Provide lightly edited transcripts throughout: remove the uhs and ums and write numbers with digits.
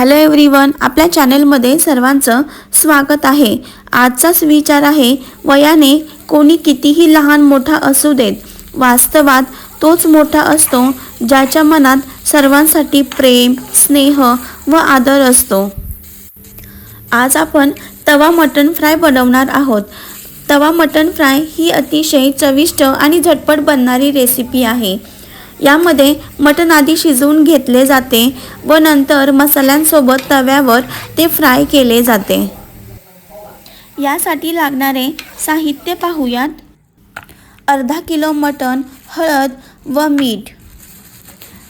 Hello everyone, आपल्या चॅनलमध्ये सर्वांचं स्वागत आहे। आजचाच विचार आहे, वयाने कोणी कितीही लहान मोठा असू देत, वास्तवात तोच मोठा असतो ज्याच्या मनात सर्वांसाठी प्रेम, स्नेह व आदर असतो। आज आपण तवा मटण फ्राय बनवणार आहोत। तवा मटण फ्राय ही अतिशय चविष्ट आणि झटपट बनणारी रेसिपी आहे। यामध्ये मटण आधी शिजवून घेतले जाते व नंतर मसाल्यांसोबत तव्यावर ते फ्राय केले जाते। यासाठी लागणारे साहित्य पाहूयात। अर्धा किलो मटण, हळद व मीठ।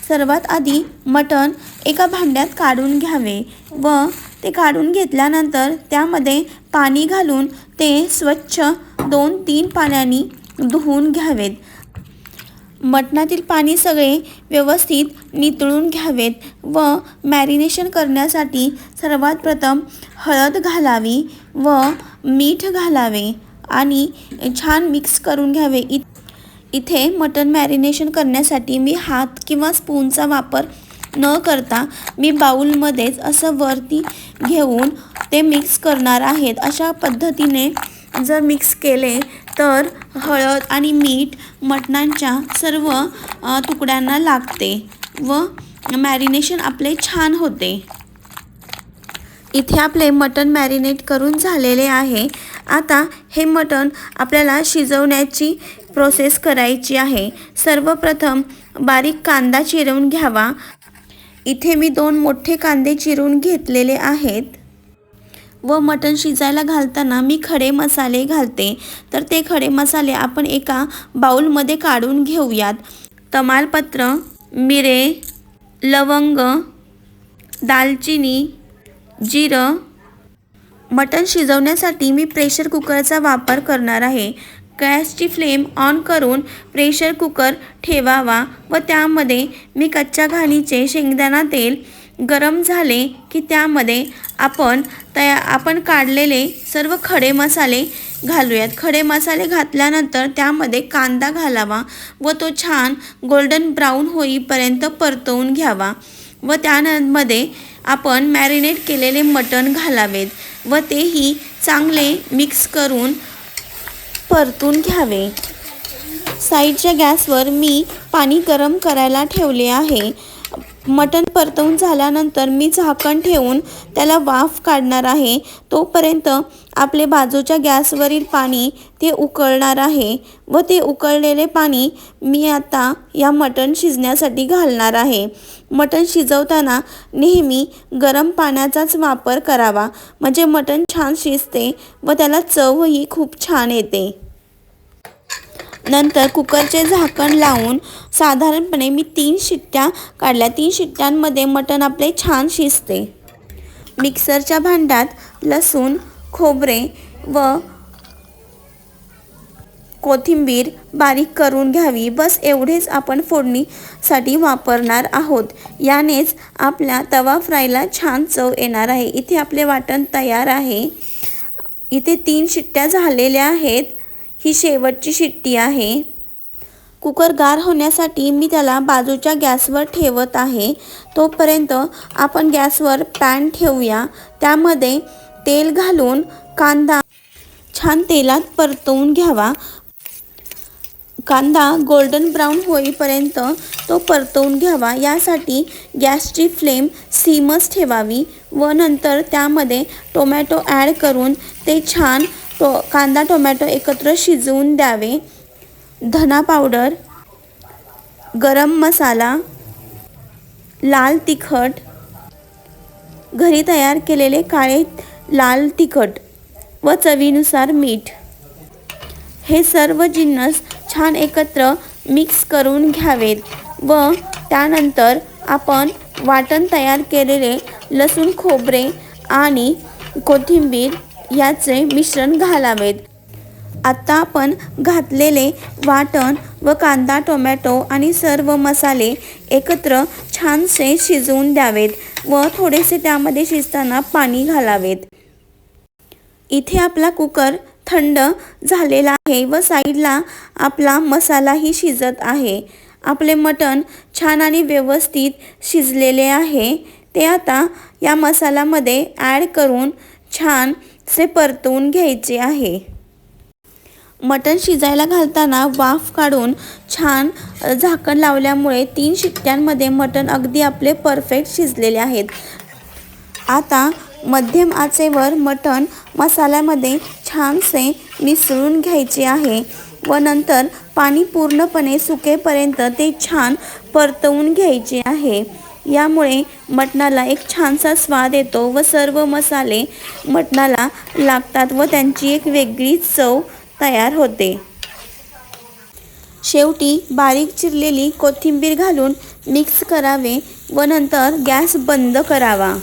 सर्वात आधी मटण एका भांड्यात काढून घ्यावे व ते काढून घेतल्यानंतर त्यामध्ये पाणी घालून ते स्वच्छ 2-3 पाण्याने धुवून घ्यावेत। मटणातील पाणी सगळे व्यवस्थित नितळून घ्यावेत व मॅरिनेशन करण्यासाठी सर्वात प्रथम हळद घालावी व मीठ घालावे आणि छान मिक्स करून घ्यावे। इथे मटण मॅरिनेशन करण्यासाठी मी हात किंवा स्पूनचा वापर न करता मी बाउलमध्येच असं वरती घेऊन ते मिक्स करणार आहेत। अशा पद्धतीने जर मिक्स केले तर हळद आणि मीठ मटणाच्या सर्व तुकड्यांना लागते व मॅरिनेशन आपले छान होते। इथे आपले मटण मॅरिनेट करून झालेले आहे। आता हे मटण आपल्याला शिजवण्याची प्रोसेस करायची आहे। सर्वप्रथम बारीक कांदा चिरून घ्यावा। इथे मी 2 मोठे कांदे चिरून घेतलेले आहेत व मटण शिजायला घालताना मी खडे मसाले घालते, तर ते खडे मसाले आपण एका बाउलमध्ये काढून घेऊयात। तमालपत्र, मिरे, लवंग, दालचिनी, जिरं। मटण शिजवण्यासाठी मी प्रेशर कुकरचा वापर करणार आहे। गॅसची फ्लेम ऑन करून प्रेशर कुकर ठेवावा व त्यामध्ये मी कच्च्या घाणीचे शेंगदाणा तेल गरम झाले की त्यामध्ये आपण काढलेले सर्व खडे मसाले घालूयात। खडे मसाले घातल्यानंतर त्यामध्ये कांदा घालावा व तो छान गोल्डन ब्राऊन होईपर्यंत परतवून घ्यावा व त्यामध्ये आपण मॅरिनेट केलेले मटण घालावेत व तेही चांगले मिक्स करून परतून घ्यावे। साईडच्या गॅसवर मी पाणी गरम करायला ठेवले आहे। मटण परतवून झाल्यानंतर मी झाकण ठेवून त्याला वाफ काढणार आहे। तोपर्यंत आपले बाजूच्या गॅसवरील पाणी ते उकळणार आहे व ते उकळलेले पाणी मी आता या मटण शिजण्यासाठी घालणार आहे। मटण शिजवताना नेहमी गरम पाण्याचाच वापर करावा, म्हणजे मटण छान शिजते व त्याला चवही खूप छान येते। नंतर कुकरचे झाकण लावून साधारणपणे मी 3 शिट्ट्या काढल्या। 3 शिट्ट्यांमध्ये मटण आपले छान शिजते। मिक्सरच्या भांड्यात लसूण, खोबरे व कोथिंबीर बारीक करून घ्यावी। बस एवढेच आपण फोडणीसाठी वापरणार आहोत। यानेच आपल्या तवा फ्रायला छान चव येणार आहे। इथे आपले वाटण तयार आहे। इथे 3 शिट्ट्या झालेल्या आहेत। ही शेवटची शिट्टी आहे। कुकर गार होण्यासाठी मी त्याला बाजूच्या गॅसवर ठेवत आहे। तोपर्यंत आपण गॅसवर पॅन ठेवूया। त्यामध्ये तेल घालून कांदा छान तेलात परतवून घ्यावा। कांदा गोल्डन ब्राऊन होईपर्यंत तो परतवून घ्यावा। यासाठी गॅसची फ्लेम सिमच ठेवावी व नंतर त्यामध्ये टोमॅटो ॲड करून ते छान कांदा टोमॅटो एकत्र शिजवून द्यावे। धना पावडर, गरम मसाला, लाल तिखट, घरी तयार केलेले काळे लाल तिखट व चवीनुसार मीठ, हे सर्व जिन्नस छान एकत्र मिक्स करून घ्यावेत व त्यानंतर आपण वाटण तयार केलेले लसूण, खोबरे आणि कोथिंबीर याचे मिश्रण घालावेत। आता आपण घातलेले वाटण व कांदा टोमॅटो आणि सर्व मसाले एकत्र छानसे शिजवून द्यावेत व थोडेसे त्यामध्ये शिजताना पाणी घालावेत। इथे आपला कुकर थंड झालेला आहे व साईडला आपला मसालाही शिजत आहे। आपले मटण छान आणि व्यवस्थित शिजलेले आहे। ते आता या मसाल्यामध्ये ॲड करून छानसे परतवून घ्यायचे आहे. मटण शिजायला घालताना वाफ काढून छान झाकण लावल्यामुळे 3 शिट्ट्यांमध्ये मटण अगदी आपले परफेक्ट शिजलेले आहेत. आता मध्यम आचेवर मटण मसाल्यामध्ये छानसे मिसळून घ्यायचे आहे व नंतर पाणी पूर्णपणे सुकेपर्यंत ते छान परतवून घ्यायचे आहे. यामुळे मटणाला एक छानसा स्वाद येतो व सर्व मसाले मटणाला लागतात व त्यांची एक वेगळीच चव तयार होते. शेवटी बारीक चिरलेली कोथिंबीर घालून मिक्स करावे व नंतर गॅस बंद करावा.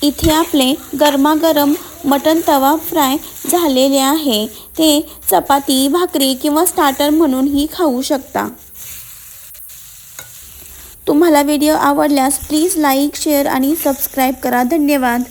इथे आपले गरमागरम मटण तवा फ्राय झालेले आहे. ते चपाती, भाकरी किंवा स्टार्टर म्हणूनही खाऊ शकता. तुम्हाला व्हिडिओ आवडल्यास प्लीज लाईक, शेअर आणि सबस्क्राईब करा. धन्यवाद.